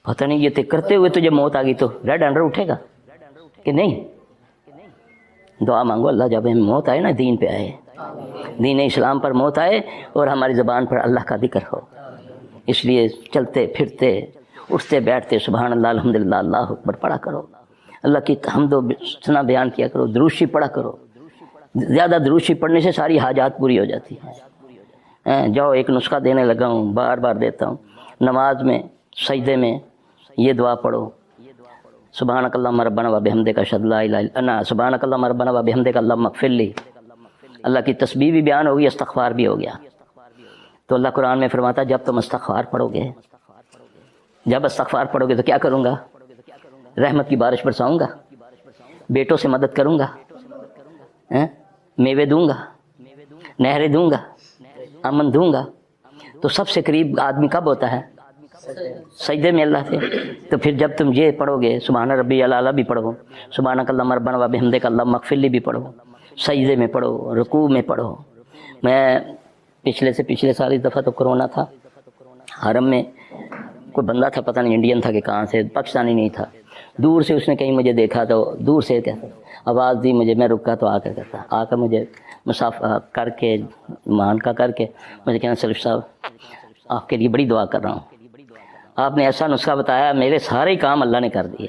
پتہ نہیں یہ کرتے ہوئے تجھے موت آ گئی تو ریڈ ہینڈر اٹھے گا کہ نہیں؟ دعا مانگو اللہ جب ہمیں موت آئے نا دین پہ آئے، دین اسلام پر موت آئے اور ہماری زبان پر اللہ کا ذکر ہو. اس لیے چلتے پھرتے اٹھتے بیٹھتے سبحان اللہ الحمدللہ اللہ اکبر پڑھا کرو، اللہ کی حمد و ثنا بیان کیا کرو، درود شریف پڑھا کرو. زیادہ درود شریف پڑھنے سے ساری حاجات پوری ہو جاتی ہیں. جاؤ ایک نسخہ دینے لگا ہوں، بار بار دیتا ہوں. نماز میں سجدے میں یہ دعا پڑھو، سبحانک اللہم ربنا و بحمدک اشہد لا الہ الا انت، سبحانک اللہم ربنا و بحمدک اللہم اغفر لی. اللہ کی تسبیح بھی بیان ہوگی، استغفار بھی ہو گیا. تو اللہ قرآن میں فرماتا جب تم استغفار پڑھو گے، جب استغفار پڑھو گے تو کیا کروں گا؟ رحمت کی بارش برساؤں گا، بیٹوں سے مدد کروں گا، میوے دوں گا، نہریں دوں گا، امن دوں گا. تو سب سے قریب آدمی کب ہوتا ہے؟ سجدے میں اللہ سے. تو پھر جب تم یہ پڑھو گے سبحان ربی الاعلیٰ بھی پڑھو، سبحانک اللہم ربنا و بحمدک اللہم اغفر لی بھی پڑھو، سجدے میں پڑھو، رکوع میں پڑھو. میں پچھلے سال اس دفعہ تو کرونا تھا، حرم میں کوئی بندہ تھا، پتہ نہیں انڈین تھا کہ کہاں سے، پاکستانی نہیں تھا. دور سے اس نے کہیں مجھے دیکھا تو دور سے کہتا، آواز دی مجھے، میں رکا تو آ کر مجھے مسافہ کر کے مان کا کر کے مجھے کہنا سلف صاحب آپ کے لیے بڑی دعا کر رہا ہوں، آپ نے ایسا نسخہ بتایا میرے سارے کام اللہ نے کر دیے.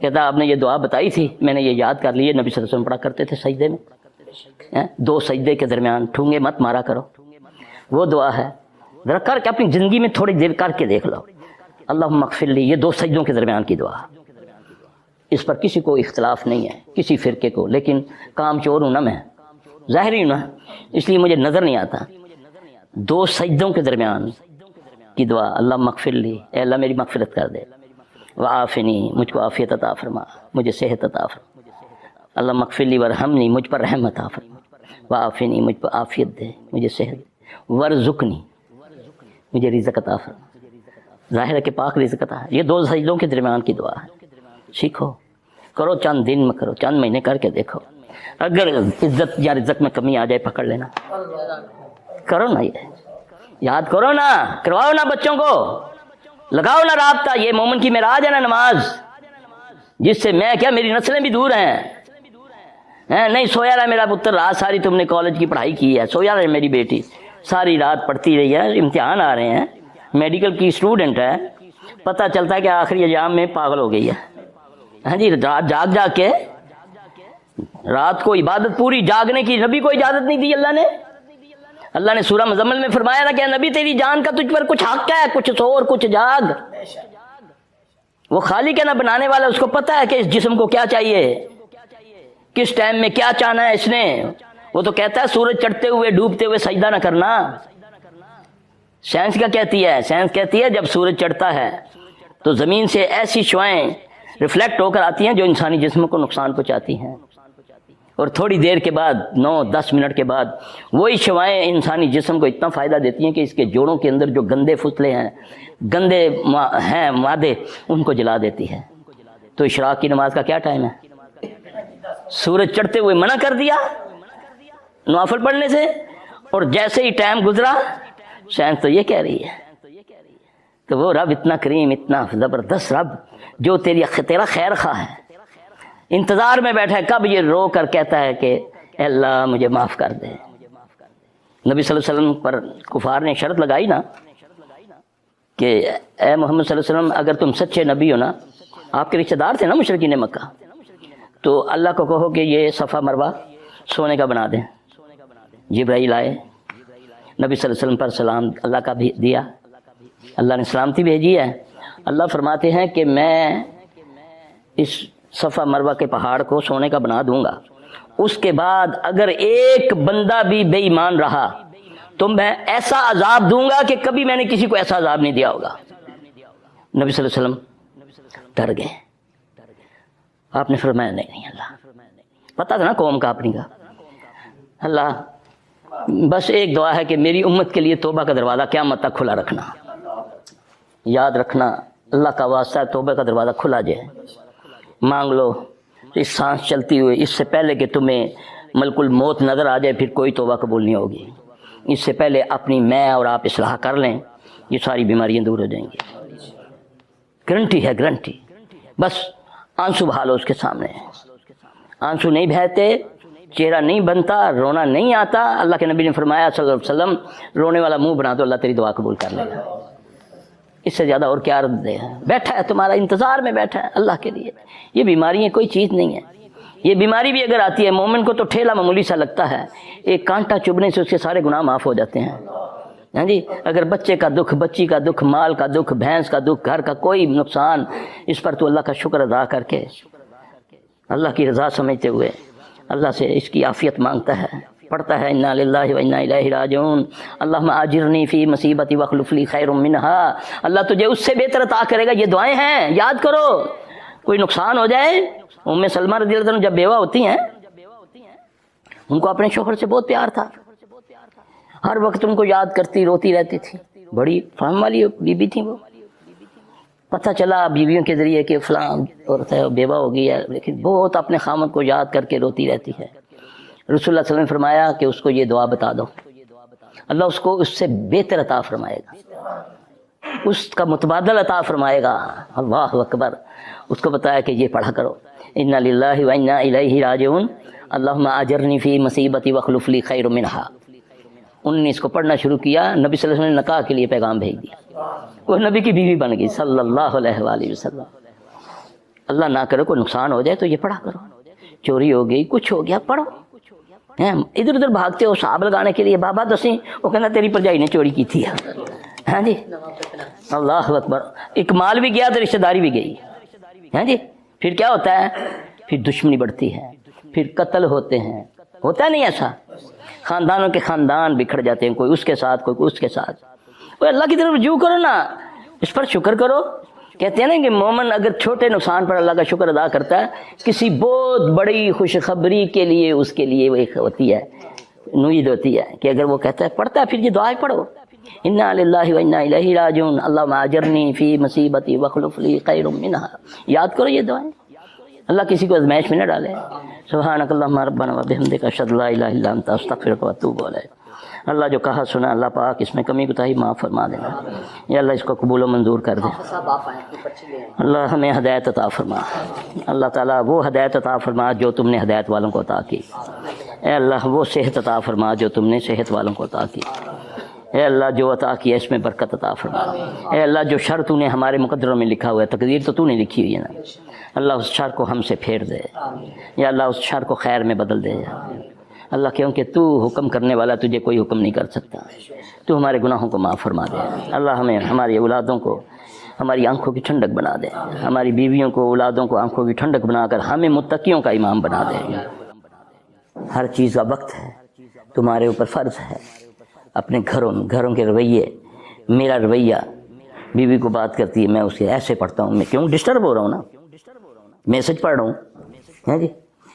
کہتا آپ نے یہ دعا بتائی تھی میں نے یہ یاد کر لی ہے، نبی صلی اللہ علیہ وسلم پڑھا کرتے تھے سجدے میں، دو سجدے کے درمیان ٹھونگے مت مارا کرو. وہ دعا ہے، ذرا کر کے اپنی زندگی میں تھوڑی دیر کر کے دیکھ لو. اللہم اغفر لی، یہ دو سجدوں کے درمیان کی دعا. اس پر کسی کو اختلاف نہیں ہے کسی فرقے کو، لیکن کام چور ہوں نا میں، ظاہری ہوں نا، اس لیے مجھے نظر نہیں آتا. دو سجدوں کے درمیان کی دعا، اللہم اغفر لی، اے اللہ میری مغفرت کر دے، وعافنی، مجھ کو عافیت عطا فرما، مجھے صحت عطا فرما، اللہم اغفر لی ورحمنی، مجھ پر رحم عطا فرما، وعافنی، مجھ پر عافیت دے، مجھے صحت دے، ورزقنی، مجھے رزق عطا فرما. ظاہر ہے کہ پاک رزق عطا ہے. یہ دو سجدوں کے درمیان کی دعا ہے. سیکھو، کرو، چند دن میں کرو، چند مہینے کر کے دیکھو. اگر عزت یا رزق میں کمی آ جائے پکڑ لینا، کرو نا، یہ یاد کرو نا، کرواؤ نا بچوں کو، لگاؤ نا رابطہ. یہ مومن کی معراج ہے نا نماز، جس سے میں کیا میری نسلیں بھی دور ہیں. نہیں سویا رہا میرا پتر، رات ساری تم نے کالج کی پڑھائی کی ہے، سویا رہے میری بیٹی ساری رات پڑھتی رہی ہے، امتحان آ رہے ہیں، میڈیکل کی اسٹوڈنٹ ہے، پتہ چلتا ہے کہ آخری ایام میں پاگل ہو گئی ہے. ہاں جی، رات جاگ کے، رات کو عبادت پوری جاگنے کی نبی کو اجازت نہیں دی اللہ نے. اللہ نے سورہ مزمل میں فرمایا نا کہ نبی تیری جان کا تجھ پر کچھ حق ہے، کچھ سو اور کچھ جاگ. وہ خالق ہے نا بنانے والا، اس کو پتہ ہے کہ اس جسم کو کیا چاہیے، کس ٹائم میں کیا چاہنا ہے اس نے. وہ تو کہتا ہے سورج چڑھتے ہوئے ڈوبتے ہوئے سجدہ نہ کرنا. سائنس کیا کہتی ہے؟ سائنس کہتی ہے جب سورج چڑھتا ہے تو زمین سے ایسی شعاعیں ریفلیکٹ ہو کر آتی ہیں جو انسانی جسم کو نقصان پہنچاتی ہیں، اور تھوڑی دیر کے بعد 9-10 منٹ کے بعد وہی شعاعیں انسانی جسم کو اتنا فائدہ دیتی ہیں کہ اس کے جوڑوں کے اندر جو گندے فضلے ہیں، گندے ہیں مادے، ان کو جلا دیتی ہے. تو اشراق کی نماز کا کیا ٹائم ہے؟ سورج چڑھتے ہوئے منع کر دیا نوافل پڑھنے سے، اور جیسے ہی ٹائم گزرا، سائنس تو یہ کہہ رہی ہے. تو وہ رب اتنا کریم، اتنا زبردست رب جو تیرا خیر خواہ ہے، انتظار میں بیٹھا ہے کب یہ رو کر کہتا ہے کہ اے اللہ مجھے معاف کر دے. نبی صلی اللہ علیہ وسلم پر کفار نے شرط لگائی نا کہ اے محمد صلی اللہ علیہ وسلم اگر تم سچے نبی ہو نا، آپ کے رشتہ دار تھے نا مشرکین مکہ، تو اللہ کو کہو کہ یہ صفا مروہ سونے کا بنا دیں. جبرائیل آئے، نبی صلی اللہ علیہ وسلم پر سلام اللہ کا بھی دیا، اللہ نے سلامتی بھیجی ہے. اللہ فرماتے ہیں کہ میں اس صفا مروہ کے پہاڑ کو سونے کا بنا دوں گا، اس کے بعد اگر ایک بندہ بھی بے ایمان رہا تو میں ایسا عذاب دوں گا کہ کبھی میں نے کسی کو ایسا عذاب نہیں دیا ہوگا. نبی صلی اللہ علیہ وسلم ڈر گئے. آپ نے فرمایا نہیں اللہ، پتہ تھا نا قوم کا اپنی کا، اللہ بس ایک دعا ہے کہ میری امت کے لیے توبہ کا دروازہ قیامت تک کھلا رکھنا. یاد رکھنا اللہ کا واسطہ ہے، توبہ کا دروازہ کھلا جائے. مانگ لو اس سانس چلتی ہوئی، اس سے پہلے کہ تمہیں ملک الموت نظر آ جائے پھر کوئی توبہ قبول نہیں ہوگی. اس سے پہلے اپنی میں اور آپ اصلاح کر لیں، یہ ساری بیماریاں دور ہو جائیں گی. گارنٹی ہے، گارنٹی. بس آنسو بہا لو اس کے سامنے. آنسو نہیں بہتے، چہرہ نہیں بنتا، رونا نہیں آتا. اللہ کے نبی نے فرمایا صلی اللہ علیہ وسلم، رونے والا منہ بنا دو، اللہ تیری دعا قبول کر لے گا. اس سے زیادہ اور کیا عرض دے. بیٹھا ہے تمہارا انتظار میں، بیٹھا ہے اللہ کے لیے. یہ بیماریاں کوئی چیز نہیں ہے. یہ بیماری بھی اگر آتی ہے مومن کو تو ٹھیلا معمولی سا لگتا ہے، ایک کانٹا چبھنے سے اس کے سارے گناہ معاف ہو جاتے ہیں. ہاں جی، اگر بچے کا دکھ، بچی کا دکھ، مال کا دکھ، بھینس کا دکھ، گھر کا کوئی نقصان، اس پر تو اللہ کا شکر ادا کر کے اللہ کی رضا سمجھتے ہوئے اللہ سے اس کی عافیت مانگتا ہے، پڑھتا ہے انا للہ و انا الیہ راجعون، اللہم اجرنی فی مصیبتی واخلف لی خیر منہا. اللہ تجھے اس سے بہتر عطا کرے گا. یہ دعائیں ہیں، یاد کرو. کوئی نقصان ہو جائے، ام سلمہ رضی اللہ عنہ جب بیوہ ہوتی ہیں، ان کو اپنے شوہر سے بہت پیار تھا، ہر وقت ان کو یاد کرتی، روتی رہتی تھی. بڑی فہم والی بیوی تھی وہ. پتہ چلا بیویوں کے ذریعے کہ فلاں عورت ہے بیوہ ہو گئی ہے، لیکن بہت اپنے خامد کو یاد کر کے روتی رہتی ہے. رسول اللہ صلی اللہ علیہ وسلم نے فرمایا کہ اس کو یہ دعا بتا دو، اللہ اس کو اس سے بہتر عطا فرمائے گا، اس کا متبادل عطا فرمائے گا. اللہ اکبر. اس کو بتایا کہ یہ پڑھا کرو انا للہ و انا الیہ راجعون اللہم اجرنی فی مصیبتی واخلف لی خیر منہا. انہوں نے اس کو پڑھنا شروع کیا. نبی صلی اللہ علیہ وسلم نے نکاح کے لیے پیغام بھیج دیا. وہ نبی کی بیوی بن گئی صلی اللہ علیہ وآلہ وسلم. اللہ نہ کرے کوئی نقصان ہو جائے تو یہ پڑھا کرو. چوری ہو گئی، کچھ ہو گیا، پڑھو. ادھر ادھر بھاگتے ہو صاحب لگانے کے لیے، بابا دسیں، وہ کہنا تیری پرجائی نے چوری کی تھی. ہاں جی، اللہ اکبر. ایک مال بھی گیا تو رشتہ داری بھی گئی. ہاں جی، پھر کیا ہوتا ہے؟ پھر دشمنی بڑھتی ہے، پھر قتل ہوتے ہیں. ہوتا نہیں ایسا؟ خاندانوں کے خاندان بکھر جاتے ہیں، کوئی اس کے ساتھ، کوئی اس کے ساتھ. اللہ کی طرف رجوع کرو نا، اس پر شکر کرو. کہتے ہیں نا کہ مومن اگر چھوٹے نقصان پر اللہ کا شکر ادا کرتا ہے، کسی بہت بڑی خوشخبری کے لیے اس کے لیے وہ ایک ہوتی ہے، نوید ہوتی ہے کہ اگر وہ کہتا ہے، پڑھتا ہے، پھر یہ دعائیں پڑھو انا للہ و انا الیہ راجعون اللہم اجرنی فی مصیبتی واخلف لی خیر منہا. یاد کرو یہ دعائیں. اللہ کسی کو ازمائش میں نہ ڈالے. سبحانک اللہم ربنا و بحمدک اشہد لا الہ الا انت استغفرک و اتوب الیک. اللہ جو کہا سنا اللہ پاک اس میں کمی کوتاہی معاف فرما دینا. یا اللہ اس کو قبول و منظور کر دے. اللہ ہمیں ہدایت عطا فرما. اللہ تعالیٰ وہ ہدایت عطا فرما جو تم نے ہدایت والوں کو عطا کی. اے اللہ وہ صحت عطا فرما جو تم نے صحت والوں کو عطا کی. اے اللہ جو عطا کیا اس میں برکت عطا فرما. اے اللہ جو شر تو نے ہمارے مقدروں میں لکھا ہوا ہے، تقدیر تو نے لکھی ہوئی ہے نا، اللہ اس شر کو ہم سے پھیر دے. یا اللہ اس شر کو خیر میں بدل دے. اللہ کیونکہ تو حکم کرنے والا، تجھے کوئی حکم نہیں کر سکتا. تو ہمارے گناہوں کو معاف فرما دے. اللہ ہمیں ہماری اولادوں کو ہماری آنکھوں کی ٹھنڈک بنا دے. ہماری بیویوں کو، اولادوں کو آنکھوں کی ٹھنڈک بنا کر ہمیں متقیوں کا امام بنا دے. ہر چیز کا وقت ہے، تمہارے اوپر فرض ہے. اپنے گھروں کے رویے، میرا رویہ، بیوی کو بات کرتی ہے میں اسے ایسے پڑھتا ہوں، میں کیوں ڈسٹرب ہو رہا ہوں نا، میسج پڑھ رہا ہوں. ہے جی،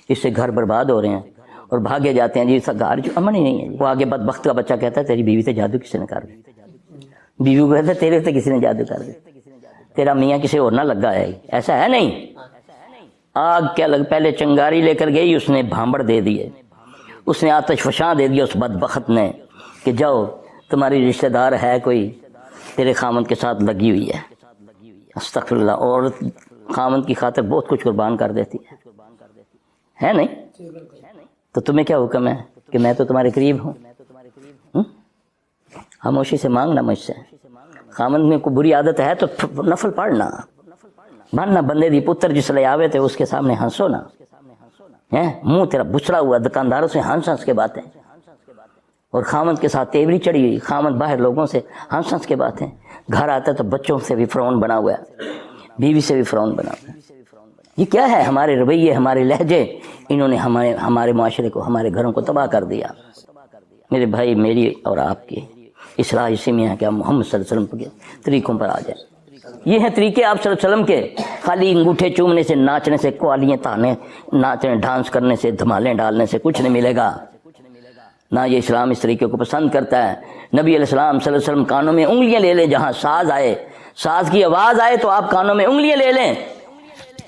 اس سے گھر برباد ہو رہے ہیں اور بھاگے جاتے ہیں. جی گھر جو امن ہی نہیں ہے. وہ آگے بدبخت کا بچہ کہتا ہے تیری بیوی سے جادو کسی نے کر دی. بیوی کو کہتا ہے تیرے سے کسی نے جادو کر دی، تیرا میاں کسی اور نہ لگا ہے. ایسا ہے نہیں. آگ کیا پہلے چنگاری لے کر گئی، اس نے بھانبڑ دے دیے، اس نے آتش فشاں دے دیا اس بدبخت نے کہ جاؤ تمہاری رشتہ دار ہے کوئی تیرے خامند کے ساتھ لگی ہوئی ہے. استغفر اللہ. اور خامند کی خاطر بہت کچھ قربان کر دیتی ہے نہیں؟ تو تمہیں کیا حکم ہے کہ میں تو تمہارے قریب ہوں. خاموشی سے مانگنا مجھ سے. خامند میں کوئی بری عادت ہے تو نفل پڑھنا. ماننا بندے دی پتر جس لے آوے تھے اس کے سامنے ہنسو نا. منہ تیرا بچڑا ہوا، دکانداروں سے ہنس کے باتیں، اور خامند کے ساتھ تیوری چڑھی ہوئی. خامند باہر لوگوں سے ہنس کے باتیں. گھر آتا ہے تو بچوں سے بھی فرعون بنا ہوا ہے، بیوی سے بھی فرعون بنا ہوا ہے. یہ کیا ہے؟ ہمارے رویے، ہمارے لہجے، انہوں نے ہمارے معاشرے کو، ہمارے گھروں کو تباہ کر دیا. میرے بھائی، میری اور آپ کی اصلاح اسی میں ہے کہ ہم محمد صلی اللہ علیہ وسلم کے طریقوں پر آ جائیں. یہ ہیں طریقے آپ صلی اللہ علیہ وسلم کے. خالی انگوٹھے چومنے سے، ناچنے سے، قوالیاں تانے، ناچنے ڈانس کرنے سے، دھمالیں ڈالنے سے کچھ نہیں ملے گا. نہ یہ اسلام اس طریقے کو پسند کرتا ہے. نبی علیہ السلام صلی اللہ علیہ وسلم کانوں میں انگلیاں لے لیں. جہاں ساز آئے، ساز کی آواز آئے تو آپ کانوں میں انگلیاں لے لیں.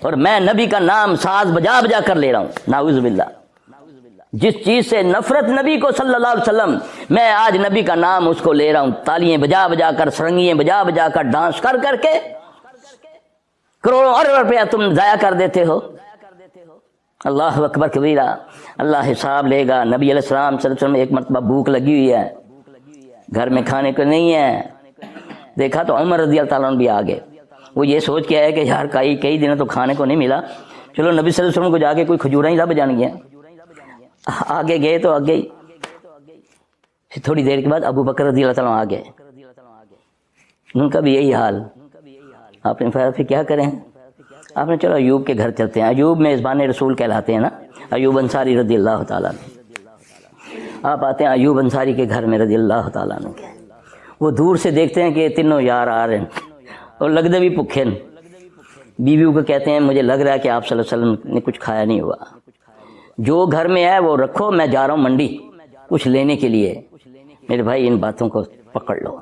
اور میں نبی کا نام ساز بجا بجا کر لے رہا ہوں. نعوذ باللہ. جس چیز سے نفرت نبی کو صلی اللہ علیہ وسلم، میں آج نبی کا نام اس کو لے رہا ہوں. تالیاں بجا بجا کر، سرنگیاں بجا بجا کر، ڈانس کر کر کے. کروڑوں ارب روپیہ تم ضائع کر دیتے ہو. اللہ اکبر کبیرہ. اللہ حساب لے گا. نبی علیہ السلام صلی اللہ علیہ وسلم ایک مرتبہ بھوک لگی ہوئی ہے, گھر میں کھانے کو نہیں ہے. دیکھا تو عمر رضی اللہ تعالیٰ عنہ بھی آگے. وہ یہ سوچ کے آئے کہ یار کئی دنوں تو کھانے کو نہیں ملا, چلو نبی صلی اللہ علیہ وسلم کو جا کے کوئی کھجوریں ہی رب جان گیا. آگے گئے تو آگے پھر تھوڑی دیر کے بعد ابو بکر رضی اللہ تعالیٰ عنہ آ گئے. ان کا بھی یہی حال. آپ نے فرمایا پھر کیا کریں؟ آپ نے چلو ایوب کے گھر چلتے ہیں. ایوب میزبان رسول کہلاتے ہیں نا, ایوب انصاری رضی اللہ تعالیٰ عنہ. آپ آتے ہیں ایوب انصاری کے گھر میں رضی اللہ تعالیٰ عنہ کے. وہ دور سے دیکھتے ہیں کہ یہ تینوں یار آ رہے ہیں اور لگتے بھی بھوکے. بیویوں کو کہتے ہیں مجھے لگ رہا ہے کہ آپ صلی اللہ علیہ وسلم نے کچھ کھایا نہیں ہوا, جو گھر میں ہے وہ رکھو, میں جا رہا ہوں منڈی کچھ لینے کے لیے. میرے بھائی ان باتوں کو پکڑ لو,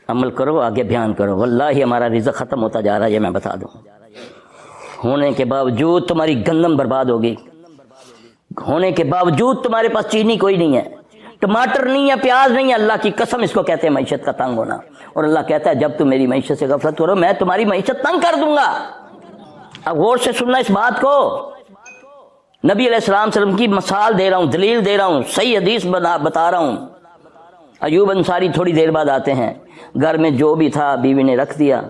عمل کرو, آگے بیان کرو. واللہ ہمارا رزق ختم ہوتا جا رہا ہے, یہ میں بتا دوں. ہونے کے باوجود تمہاری گندم برباد ہوگی, ہونے کے باوجود تمہارے پاس چینی کوئی نہیں ہے, ٹماٹر نہیں ہے, پیاز نہیں ہے. اللہ کی قسم اس کو کہتے ہیں معیشت کا تنگ ہونا. اور اللہ کہتا ہے جب تم میری معیشت سے غفلت کرو میں تمہاری معیشت تنگ کر دوں گا. اب غور سے سننا اس بات کو. نبی علیہ السلام صلی اللہ علیہ وسلم کی مثال دے رہا ہوں, دلیل دے رہا ہوں, صحیح حدیث بتا رہا ہوں. ایوب انصاری تھوڑی دیر بعد آتے ہیں, گھر میں جو بھی تھا بیوی نے رکھ دیا.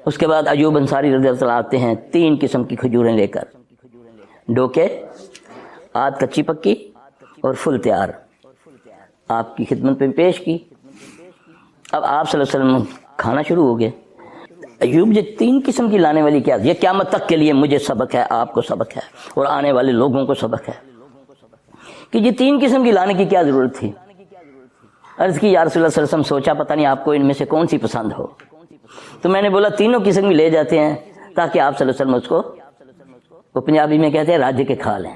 اس کے بعد ایوب انصاری رضی اللہ عنہ آتے ہیں 3 قسم کی کھجوریں لے کر, ڈوکے, آدھ کچی پکی اور فل تیار, آپ کی خدمت میں پیش کی. اب آپ صلی اللہ علیہ وسلم کھانا شروع ہو گئے. ایوب یہ 3 قسم کی لانے والی کیا, یہ قیامت تک کے لیے مجھے سبق ہے, آپ کو سبق ہے اور آنے والے لوگوں کو سبق ہے کہ یہ 3 قسم کی لانے کی کیا ضرورت تھی. عرض کی یا رسول اللہ صلی اللہ علیہ وسلم, سوچا پتہ نہیں آپ کو ان میں سے کون سی پسند ہو. تو میں نے بولا تینوں قسم کی لے جاتے ہیں تاکہ آپ صلی اللہ علیہ وسلم اس کو, وہ پنجابی میں کہتے ہیں راجے کے کھا لیں.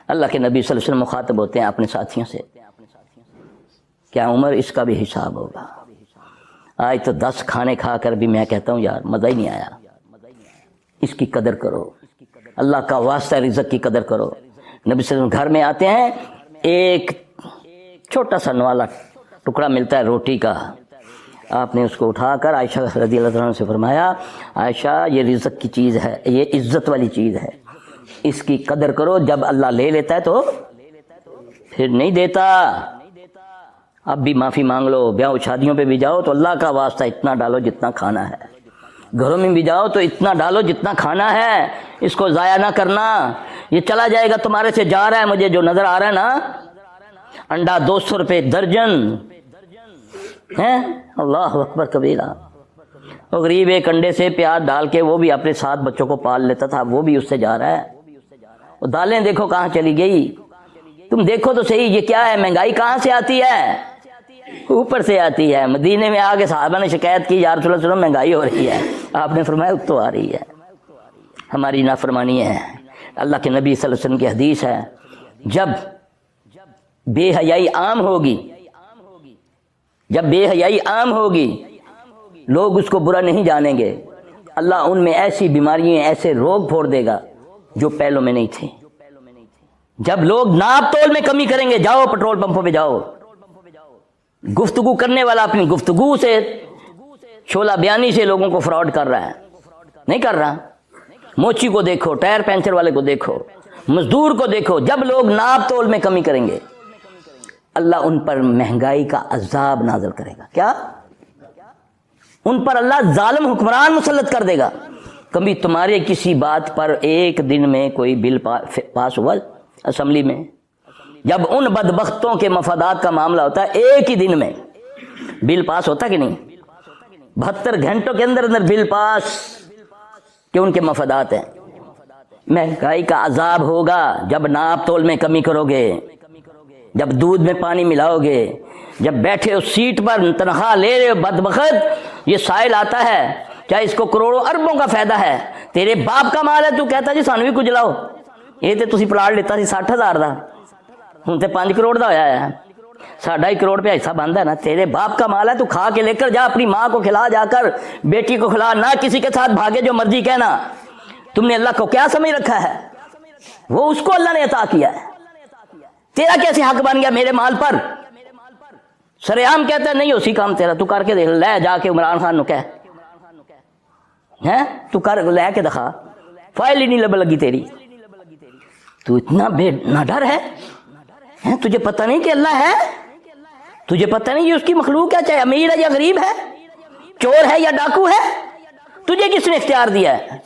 اللہ کے نبی صلی اللہ علیہ وسلم مخاطب ہوتے ہیں اپنے ساتھیوں سے, کیا عمر اس کا بھی حساب ہوگا. آج تو 10 کھانے کھا کر بھی میں کہتا ہوں یار مزہ ہی نہیں آیا. اس کی قدر کرو, اللہ کا واسطہ رزق کی قدر کرو. نبی صلی اللہ علیہ وسلم گھر میں آتے ہیں, ایک چھوٹا سا نوالا ٹکڑا ملتا ہے روٹی کا. آپ نے اس کو اٹھا کر عائشہ رضی اللہ عنہ سے فرمایا, عائشہ یہ رزق کی چیز ہے, یہ عزت والی چیز ہے, اس کی قدر کرو. جب اللہ لے لیتا ہے تو پھر نہیں دیتا. اب بھی معافی مانگ لو. بیاہ شادیوں پہ بھی جاؤ تو اللہ کا واسطہ اتنا ڈالو جتنا کھانا ہے. گھروں میں بھی جاؤ تو اتنا ڈالو جتنا کھانا ہے, اس کو ضائع نہ کرنا. یہ چلا جائے گا تمہارے سے جا رہا ہے. مجھے جو نظر آ رہا ہے نا, انڈا 200 روپے درجن ہے. اللہ اکبر کبیرہ. وہ غریب ایک انڈے سے پیاز ڈال کے وہ بھی اپنے 7 بچوں کو پال لیتا تھا, وہ بھی اس سے جا رہا ہے. وہ دالیں دیکھو کہاں چلی گئی. تم دیکھو تو صحیح یہ کیا ہے, مہنگائی کہاں سے آتی ہے؟ اوپر سے آتی ہے. مدینے میں آگے صحابہ نے شکایت کی یا رسول اللہ صلی اللہ علیہ وسلم مہنگائی ہو رہی ہے. آپ نے فرمایا اب تو آ رہی ہے, ہماری نافرمانی ہے. اللہ کے نبی صلی اللہ علیہ وسلم کی حدیث ہے, جب بے حیائی عام ہوگی, جب بے حیائی عام ہوگی لوگ اس کو برا نہیں جانیں گے. اللہ ان میں ایسی بیماریاں, ایسے روگ پھوڑ دے گا جو پہلوں میں نہیں تھے. جب لوگ ناپ تول میں کمی کریں گے, جاؤ پٹرول پمپوں پہ جاؤ, گفتگو کرنے والا اپنی گفتگو سے, شعلہ بیانی سے لوگوں کو فراڈ کر رہا ہے, نہیں کر رہا. موچی کو دیکھو, ٹائر پنچر والے کو دیکھو, مزدور کو دیکھو. جب لوگ ناپ تول میں کمی کریں گے اللہ ان پر مہنگائی کا عذاب نازل کرے گا. کیا ان پر اللہ ظالم حکمران مسلط کر دے گا. کبھی تمہارے کسی بات پر ایک دن میں کوئی بل پاس ہوا اسمبلی میں؟ جب ان بدبختوں کے مفادات کا معاملہ ہوتا ہے ایک ہی دن میں بل پاس ہوتا کہ نہیں؟ 72 گھنٹوں کے اندر اندر بل پاس, کہ ان کے مفادات ہیں. مہنگائی کا عذاب ہوگا جب ناپ تول میں کمی کرو گے, جب دودھ میں پانی ملاؤ گے, جب بیٹھے ہو سیٹ پر تنخواہ لے رہے ہو بدبخت, یہ سائل آتا ہے کیا اس کو کروڑوں اربوں کا فائدہ ہے, تیرے باپ کا مال ہے, تو کہتا جی سانو بھی کچھ لاؤ. یہ تے تسی پلاٹ لیتا سی 60,000 دا, ہن تے 5 کروڑ دا ہویا ہے. 2.5 کروڑ پہ حصہ بنتا ہے نا. تیرے باپ کا مال ہے, تو کھا کے لے کر جا, اپنی ماں کو کھلا, جا کر بیٹی کو کھلا, نہ کسی کے ساتھ بھاگے جو مرضی کہنا. تم نے اللہ کو کیا سمجھ رکھا ہے؟ وہ اس کو اللہ نے عطا کیا ہے. تیرا کیسے حق بن گیا میرے مال پر؟ سر عام کہتا ہے نہیں اسی کام تیرا, تو کر کے دیکھ, لے جا کے عمران خان نو کہہ, ہیں تو کر لے کے دکھا, فائل ہی نہیں لگی تیری. تو اتنا بے نہ ڈر ہے, تجھے پتہ نہیں کہ اللہ ہے؟ تجھے پتہ نہیں یہ اس کی مخلوق ہے, چاہے امیر ہے یا غریب ہے, چور ہے یا ڈاکو ہے؟ تجھے کس نے اختیار دیا ہے؟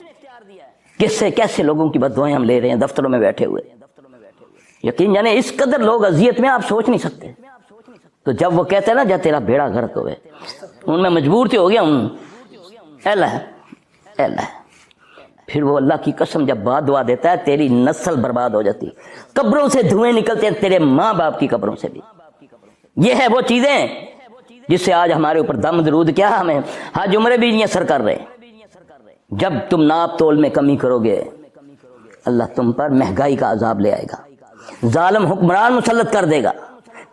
کس سے کیسے لوگوں کی بد دعائیں ہم لے رہے ہیں دفتروں میں بیٹھے ہوئے. یقین جانے اس قدر لوگ اذیت میں آپ سوچ نہیں سکتے. تو جب وہ کہتے ہیں نا جب تیرا بیڑا غرق ہوئے, ان میں مجبور تھے ہو گیا ہوں, اللہ اللہ, پھر وہ اللہ کی قسم جب بات دعا دیتا ہے تیری نسل برباد ہو جاتی, قبروں سے دھوئیں نکلتے ہیں تیرے ماں باپ کی قبروں سے بھی. یہ ہے وہ چیزیں جس سے آج ہمارے اوپر دم درود کیا ہمیں حج عمرے بھی نہیں اثر کر رہے. جب تم ناپ تول میں کمی کرو گے اللہ تم پر مہنگائی کا عذاب لے آئے گا, ظالم حکمران مسلط کر دے گا,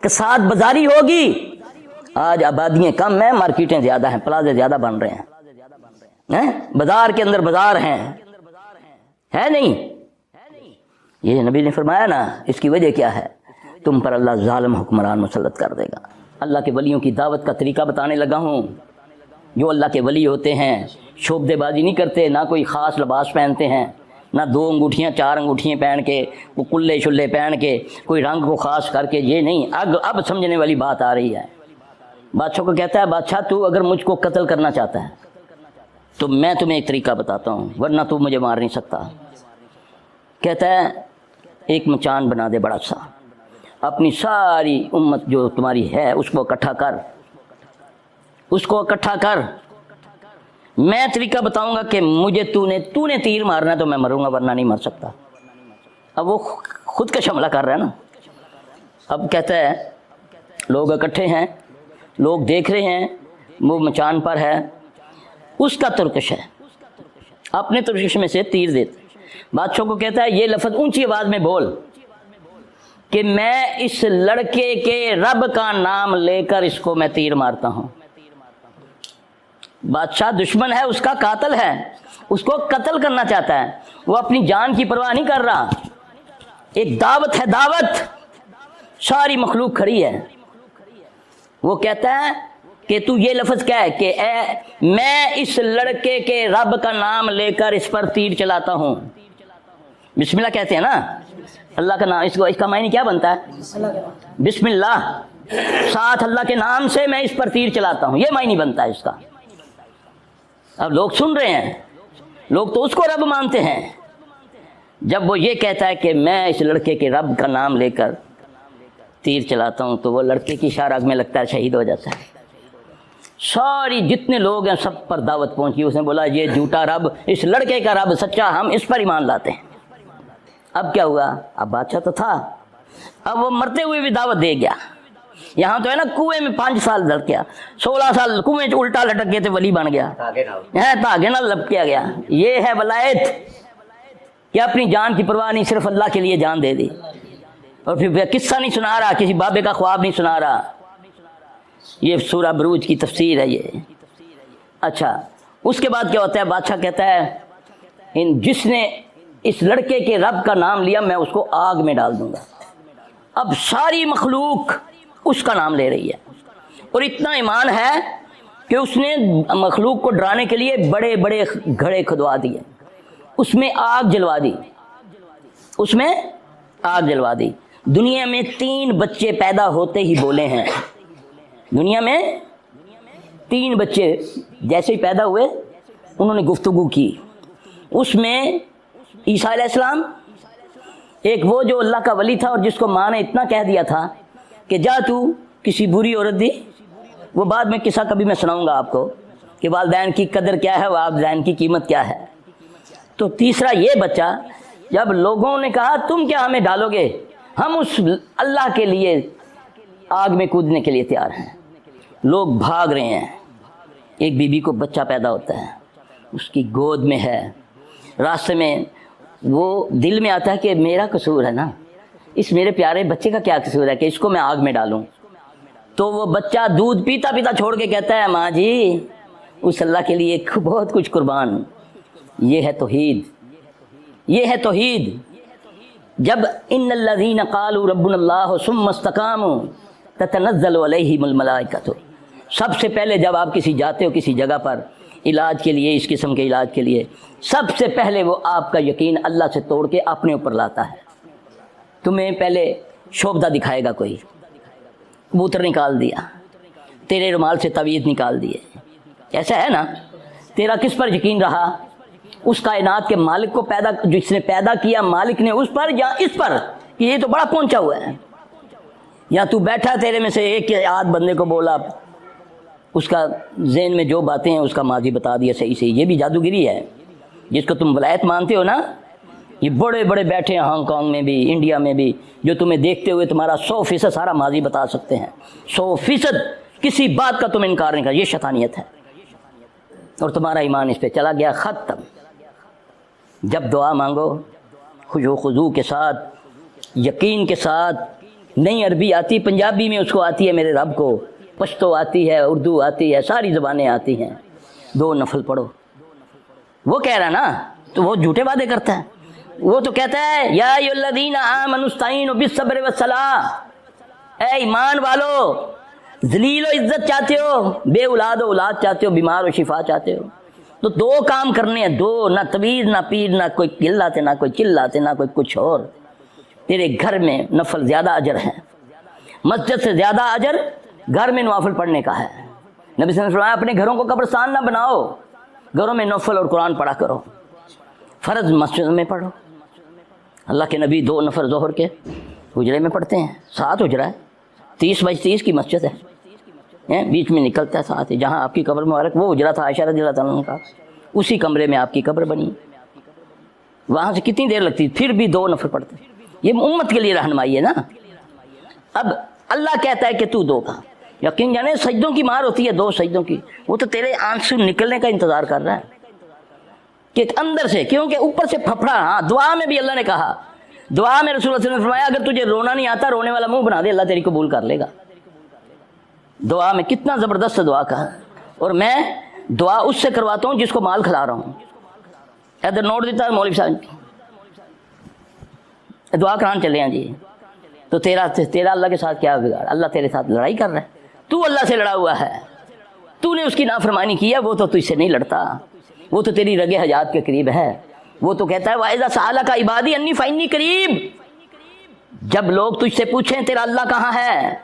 کساد بازاری ہوگی. آج آبادیاں کم ہیں, مارکیٹیں زیادہ ہیں, پلازے زیادہ بن رہے ہیں, بازار کے اندر بازار ہیں, ہے نہیں؟ یہ نبی نے فرمایا نا, اس کی وجہ کیا ہے؟ تم پر اللہ ظالم حکمران مسلط کر دے گا. اللہ کے ولیوں کی دعوت کا طریقہ بتانے لگا ہوں. جو اللہ کے ولی ہوتے ہیں شعبدے بازی نہیں کرتے, نہ کوئی خاص لباس پہنتے ہیں, نہ 2 انگوٹھیاں 4 انگوٹھیاں پہن کے, وہ کلے شلے پہن کے, کوئی رنگ کو خاص کر کے, یہ نہیں. اب سمجھنے والی بات آ رہی ہے. بادشاہ کو کہتا ہے بادشاہ تو اگر مجھ کو قتل کرنا چاہتا ہے تو میں تمہیں ایک طریقہ بتاتا ہوں, ورنہ تو مجھے مار نہیں سکتا. کہتا ہے ایک مچان بنا دے بڑا سا, اپنی ساری امت جو تمہاری ہے اس کو اکٹھا کر, اس کو اکٹھا کر. میں طریقہ بتاؤں گا کہ مجھے تو نے تیر مارنا ہے تو میں مروں گا, ورنہ نہیں مر سکتا. اب وہ خود کا حملہ کر رہا ہے نا. اب کہتا ہے لوگ اکٹھے ہیں, لوگ دیکھ رہے ہیں, وہ مچان پر ہے, اس کا ترکش ہے, اپنے ترکش میں سے تیر دیتا. بادشاہ کو کہتا ہے یہ لفظ اونچی آواز میں بول کہ میں اس لڑکے کے رب کا نام لے کر اس کو میں تیر مارتا ہوں. بادشاہ دشمن ہے, اس کا قاتل ہے, اس کو قتل کرنا چاہتا ہے, وہ اپنی جان کی پرواہ نہیں کر رہا. ایک دعوت ہے, دعوت, ساری مخلوق کھڑی ہے. وہ کہتا ہے کہ تو یہ لفظ کیا ہے کہ میں اس لڑکے کے رب کا نام لے کر اس پر تیر چلاتا ہوں. بسم اللہ کہتے ہیں نا, اللہ کا نام, اس کا معنی کیا بنتا ہے؟ بسم اللہ, ساتھ اللہ کے نام سے میں اس پر تیر چلاتا ہوں, یہ معنی بنتا ہے اس کا. اب لوگ سن رہے ہیں, لوگ تو اس کو رب مانتے ہیں. جب وہ یہ کہتا ہے کہ میں اس لڑکے کے رب کا نام لے کر تیر چلاتا ہوں تو وہ لڑکے کی شارگ میں لگتا ہے شہید ہو جاتا ہے. ساری جتنے لوگ ہیں سب پر دعوت پہنچی. اس نے بولا یہ جھوٹا رب, اس لڑکے کا رب سچا, ہم اس پر ایمان لاتے ہیں. اب کیا ہوا؟ اب بادشاہ تو تھا, اب وہ مرتے ہوئے بھی دعوت دے گیا. یہاں تو ہے نا کنویں میں 5 سال لڑکیا, 16 سال کنویں الٹا لٹک گئے تھے, ولی بن گیا, دھاگے نہ لپکیا گیا. یہ ہے ولایت کہ اپنی جان کی پرواہ نہیں, صرف اللہ کے لیے جان دے دی. اور پھر قصہ نہیں سنا رہا, کسی بابے کا خواب نہیں سنا رہا. یہ سورہ بروج کی تفسیر ہے یہ. اچھا, اس کے بعد کیا ہوتا ہے؟ بادشاہ کہتا ہے جس نے اس لڑکے کے رب کا نام لیا میں اس کو آگ میں ڈال دوں گا. اب ساری مخلوق اس کا نام لے رہی ہے, اور اتنا ایمان ہے کہ اس نے مخلوق کو ڈرانے کے لیے بڑے بڑے گھڑے کھدوا دیے, اس میں آگ جلوا دی, اس میں آگ جلوا دی. دنیا میں 3 بچے پیدا ہوتے ہی بولے ہیں. دنیا میں 3 بچے جیسے ہی پیدا ہوئے انہوں نے گفتگو کی. اس میں عیسیٰ علیہ السلام, ایک وہ جو اللہ کا ولی تھا اور جس کو ماں نے اتنا کہہ دیا تھا کہ جا تو کسی بری عورت دی. وہ بعد میں قصہ کبھی میں سناؤں گا آپ کو کہ والدین کی قدر کیا ہے, والدین کی قیمت کیا ہے. تو تیسرا یہ بچہ, جب لوگوں نے کہا تم کیا ہمیں ڈالو گے, ہم اس اللہ کے لیے آگ میں کودنے کے لیے تیار ہیں. لوگ بھاگ رہے ہیں. ایک بی بی کو بچہ پیدا ہوتا ہے, اس کی گود میں ہے. راستے میں وہ دل میں آتا ہے کہ میرا قصور ہے نا, اس میرے پیارے بچے کا کیا قصور ہے کہ اس کو میں آگ میں ڈالوں. تو وہ بچہ دودھ پیتا پیتا چھوڑ کے کہتا ہے ماں جی اس اللہ کے لیے بہت کچھ قربان. یہ ہے توحید, یہ ہے توحید. جب ان الذین قالوا ربنا اللہ ثم استقاموا تتنزل علیہم الملائکۃ, سب سے پہلے جب آپ کسی جاتے ہو کسی جگہ پر علاج کے لیے، اس قسم کے علاج کے لیے سب سے پہلے وہ آپ کا یقین اللہ سے توڑ کے اپنے اوپر لاتا ہے۔ تمہیں پہلے شعبدہ دکھائے گا، کوئی کبوتر نکال دیا، تیرے رومال سے تعویذ نکال دیے، ایسا ہے نا؟ تیرا کس پر یقین رہا؟ اس کائنات کے مالک کو پیدا، جس نے پیدا کیا مالک نے، اس پر یا اس پر کہ یہ تو بڑا پہنچا ہوا ہے؟ یا تو بیٹھا تیرے میں سے ایک آدھ بندے کو بولا، اس کا ذہن میں جو باتیں ہیں اس کا ماضی بتا دیا صحیح سے، یہ بھی جادوگری ہے جس کو تم ولایت مانتے ہو نا۔ یہ بڑے بڑے بیٹھے ہیں ہانگ کانگ میں بھی، انڈیا میں بھی، جو تمہیں دیکھتے ہوئے تمہارا 100% سارا ماضی بتا سکتے ہیں، 100% کسی بات کا تم انکار نہیں کر۔ یہ شیطانیت ہے اور تمہارا ایمان اس پہ چلا گیا، ختم۔ جب دعا مانگو خشوع و خضوع کے ساتھ، یقین کے ساتھ، نہیں عربی آتی، پنجابی میں اس کو آتی ہے میرے رب کو، پشتو آتی ہے، اردو آتی ہے، ساری زبانیں آتی ہیں، 2 نفل پڑھو۔ وہ کہہ رہا نا، تو وہ جھوٹے وعدے کرتا ہے۔ وہ تو کہتا ہے یا ایھا الذین آمنوا استعینوا بالصبر والصلاۃ، اے ایمان والو، ذلیل و عزت چاہتے ہو، بے اولاد و اولاد چاہتے ہو، بیمار و شفا چاہتے ہو، تو 2 کام کرنے ہیں، 2، نہ طویل نہ پیر، نہ کوئی کلاتے، نہ کوئی چلاتے، نہ کوئی کچھ اور۔ تیرے گھر میں نفل زیادہ اجر ہے، مسجد سے زیادہ اجر گھر میں نوافل پڑھنے کا ہے۔ نبی صلی اللہ علیہ وسلم نے فرمایا اپنے گھروں کو قبرستان نہ بناؤ، گھروں میں نفل اور قرآن پڑھا کرو، فرض مسجد میں پڑھو۔ اللہ کے نبی 2 نفر ظہر کے حجرے میں پڑھتے ہیں، 7 حجرہ ہے، 30x30 کی مسجد ہے، بیچ میں نکلتا ہے ساتھ ہی، جہاں آپ کی قبر مبارک وہ حجرہ تھا عائشہ رضی اللہ تعالیٰ عنہ کا، اسی کمرے میں آپ کی قبر بنی، وہاں سے کتنی دیر لگتی، پھر بھی 2 نفر پڑھتے۔ یہ امت کے لیے رہنمائی ہے نا۔ اب اللہ کہتا ہے کہ تو 2 کا یقین جانے، سجدوں کی مار ہوتی ہے 2 سجدوں کی، وہ تو تیرے آنسو نکلنے کا انتظار کر رہا ہے کہ اندر سے، کیونکہ اوپر سے پھپڑا۔ ہاں، دعا میں بھی اللہ نے کہا، دعا میں رسول اللہ صلی اللہ علیہ وسلم نے فرمایا اگر تجھے رونا نہیں آتا، رونے والا منہ بنا دے، اللہ تیری قبول کر لے گا۔ دعا میں کتنا زبردست دعا کا، اور میں دعا اس سے کرواتا ہوں جس کو مال کھلا رہا ہوں۔ ادھر نوٹ دیتا ہے مولوی صاحب، دعا کرانے چلے ہیں جی، تو تیرا اللہ کے ساتھ کیا بگاڑ؟ اللہ تیرے ساتھ لڑائی کر رہا ہے، تو اللہ سے لڑا ہوا ہے، تو نے اس کی نافرمانی کی ہے، وہ تو تجھ سے نہیں لڑتا، وہ تو تیری رگ حجات کے قریب ہے۔ وہ تو کہتا ہے وَإِذَا سَأَلَكَ عِبَادِي أَنِّي فَإِنِّي قَرِيبٌ، جب لوگ تجھ سے پوچھیں تیرا اللہ کہاں ہے،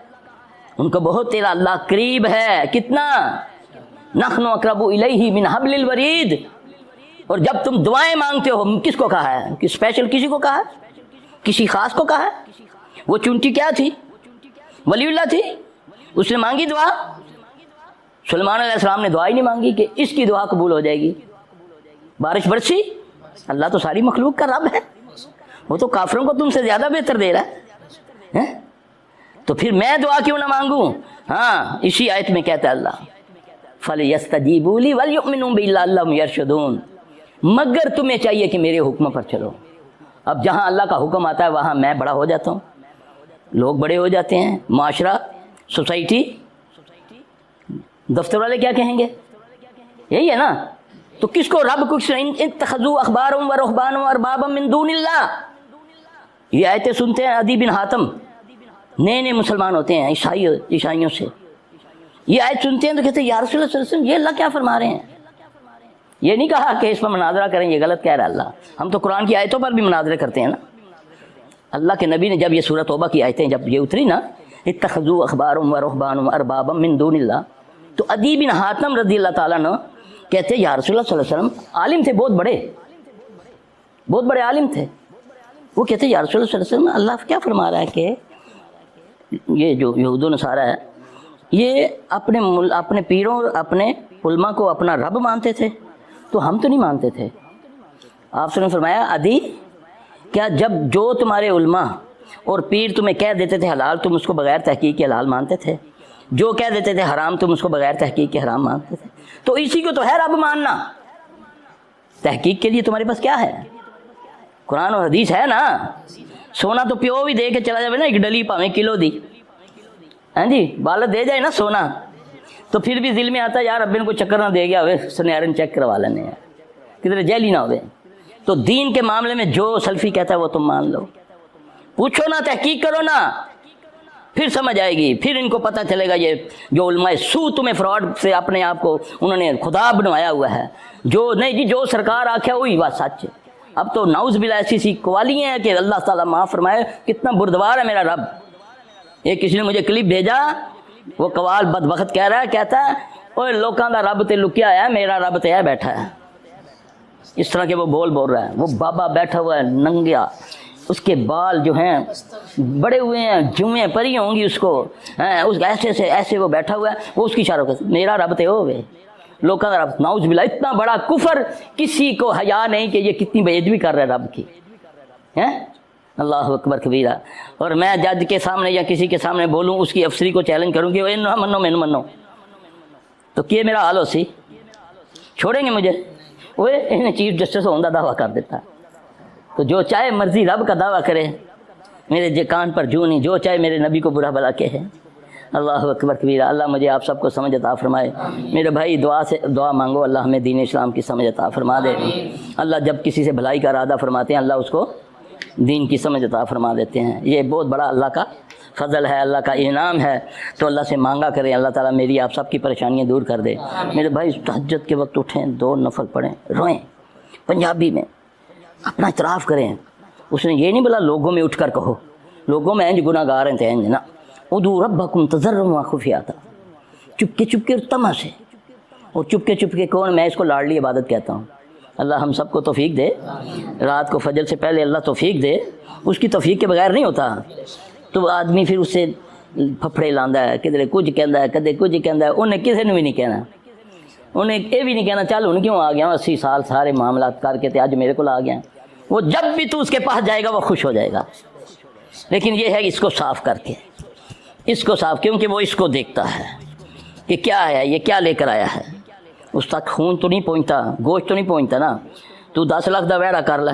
ان کو بہت تیرا اللہ قریب ہے، کتنا، نَحْنُ أَقْرَبُ إِلَيْهِ مِنْ حَبْلِ الْوَرِيدِ۔ اور جب تم دعائیں مانگتے ہو، کس کو کہا ہے کہ اسپیشل کسی کو کہا ہے، کسی خاص کو کہا ہے؟ وہ چونٹی کیا تھی؟ ولی اللہ تھی، اس نے مانگی دعا۔ سلیمان علیہ السلام نے دعا ہی نہیں مانگی کہ اس کی دعا قبول ہو جائے گی، بارش برسی۔ اللہ تو ساری مخلوق کا رب ہے، وہ تو کافروں کو تم سے زیادہ بہتر دے رہا ہے، تو پھر میں دعا کیوں نہ مانگوں؟ ہاں، اسی آیت میں کہتا ہے اللہ فَلْيَسْتَجِيبُوا لِي وَلْيُؤْمِنُوا بِي لَعَلَّهُمْ يَرْشُدُونَ، مگر تمہیں چاہیے کہ میرے حکم پر چلو۔ اب جہاں اللہ کا حکم آتا ہے وہاں میں بڑا ہو جاتا ہوں، لوگ بڑے ہو جاتے ہیں، معاشرہ، سوسائٹی، دفتر والے کیا کہیں گے؟ یہی ہے نا۔ تو کس کو رب کو اتخذوا احبارهم ورهبانهم اربابا من دون اللہ، یہ آیتیں سنتے ہیں عدی بن حاتم، نئے نئے مسلمان ہوتے ہیں عیسائیوں سے، یہ آیت سنتے ہیں تو کہتے ہیں یا رسول اللہ صلی اللہ علیہ وسلم، یہ اللہ کیا فرما رہے ہیں؟ یہ نہیں کہا کہ اس پر مناظرہ کریں، یہ غلط کہہ رہا ہے اللہ۔ ہم تو قرآن کی آیتوں پر بھی مناظرے کرتے ہیں نا۔ اللہ کے نبی نے جب یہ سورۃ توبہ کی آیتیں جب یہ اتری نا، اتخذوا احبارهم ورهبانهم اربابا من دون اللہ، تو عدی بن حاتم رضی اللہ تعالیٰ عنہ کہتے ہیں یا رسول اللہ صلی اللہ علیہ وسلم، عالم تھے، بہت بڑے عالم تھے، وہ کہتے ہیں یا رسول اللہ صلی اللہ علیہ وسلم، اللہ کیا فرما رہا ہے کہ یہ جو یہود و نصارہ ہے یہ اپنے پیروں، اپنے علماء کو اپنا رب مانتے تھے، تو ہم تو نہیں مانتے تھے۔ آپ نے فرمایا عدی، کیا جب جو تمہارے علماء اور پیر تمہیں کہہ دیتے تھے حلال، تم اس کو بغیر تحقیق کے حلال مانتے تھے، جو کہہ دیتے تھے حرام تم اس کو بغیر تحقیق کے حرام مانتے تھے؟ تو اسی کو تو ہے رب ماننا۔ تحقیق کے لیے تمہارے پاس کیا ہے؟ قرآن اور حدیث ہے نا۔ سونا تو پیو بھی دے کے چلا جائے نا، ایک ڈلی پاویں کلو دی، ہاں جی، بالت دے جائے نا سونا، تو پھر بھی دل میں آتا ہے یار اب ان کو چکر نہ دے گیا ہوئے، سنیارن چیک کروا لینے ہیں، کدھر جیلی نہ ہوئے۔ تو دین کے معاملے میں جو سلفی کہتا ہے وہ تم مان لو، پوچھو نا، تحقیق کرو نا، پھر سمجھ آئے گی، پھر ان کو پتہ چلے گا یہ جو علماء سو تمہیں فراڈ سے اپنے آپ کو انہوں نے خدا بنوایا ہوا ہے، جو نہیں جی جو سرکار آکھے وہی بات سچ ہے۔ اب تو نعوذ باللہ ایسی سی قوالیاں ہیں کہ اللہ تعالیٰ معاف فرمائے، کتنا بردبار ہے میرا رب۔ ایک کسی نے مجھے کلپ بھیجا، وہ قوال بدبخت کہہ رہا ہے، کہتا ہے اوے لوکاں دا رب تے لکیا ہے، میرا رب تے ہے بیٹھا ہے۔ اس طرح کے وہ بول رہا ہے۔ وہ بابا بیٹھا ہوا ہے ننگیا، اس کے بال جو ہیں بڑے ہوئے ہیں، جویں پری ہوں گی اس کو، اس ایسے سے ایسے وہ بیٹھا ہوا ہے، وہ اس کی اشاروں کرتا میرا رب تے ہوے لوکاں دا رب۔ نعوذ باللہ، اتنا بڑا کفر، کسی کو حیا نہیں کہ یہ کتنی بے ادبی کر رہا ہے رب کی، ہیں؟ اللہ اکبر کبیرہ۔ اور میں جج کے سامنے یا کسی کے سامنے بولوں، اس کی افسری کو چیلنج کروں کہ اے نہ منو مینوں منو، تو کیا میرا حال ہو سی؟ چھوڑیں گے مجھے؟ وہ انہیں چیف جسٹس ہونے کا دعویٰ کر دیتا، تو جو چاہے مرضی رب کا دعویٰ کرے، میرے کان پر جو نہیں، جو چاہے میرے نبی کو برا بھلا کہے۔ اللہ اکبر کبیرہ۔ اللہ مجھے آپ سب کو سمجھ عطا فرمائے۔ میرے بھائی دعا مانگو، اللہ ہمیں دین اسلام کی سمجھ عطا فرما دے۔ اللہ جب کسی سے بھلائی کا ارادہ فرماتے ہیں، اللہ اس کو دین کی سمجھ عطا فرما دیتے ہیں۔ یہ بہت بڑا اللہ کا فضل ہے، اللہ کا انعام ہے۔ تو اللہ سے مانگا کریں، اللہ تعالیٰ میری آپ سب کی پریشانیاں دور کر دے۔ میرے بھائی تہجد کے وقت اٹھیں، 2 نفل پڑھیں، روئیں پنجابی میں، اپنا اعتراف کریں۔ اس نے یہ نہیں بولا لوگوں میں اٹھ کر کہو، لوگوں میں انج گناہ گار ہیں انج نا، ادعوا ربکم تضرعا وخفیہ، چپکے چپکے تما سے، اور چپکے کون؟ میں اس کو لاڈلی عبادت کہتا ہوں۔ اللہ ہم سب کو توفیق دے، رات کو فجر سے پہلے اللہ توفیق دے، اس کی توفیق کے بغیر نہیں ہوتا۔ تو آدمی پھر اس سے پھپڑے لاندا ہے، کدھر کچھ کہندا ہے، کدھر کچھ کہندا ہے، انہیں کسی نے بھی نہیں کہنا، انہیں یہ بھی نہیں کہنا چل ہن کیوں آ گیا 80 سال سارے معاملات کر کے تے اج میرے کو آ گیا۔ وہ جب بھی تو اس کے پاس جائے گا وہ خوش ہو جائے گا، لیکن یہ ہے اس کو صاف کر کے، اس کو صاف، کیونکہ وہ اس کو دیکھتا ہے کہ کیا ہے، یہ کیا لے کر آیا ہے۔ اس تک خون تو نہیں پہنچتا، گوشت تو نہیں پہنچتا نا، تو 10 لاکھ دا وعدہ کر لے،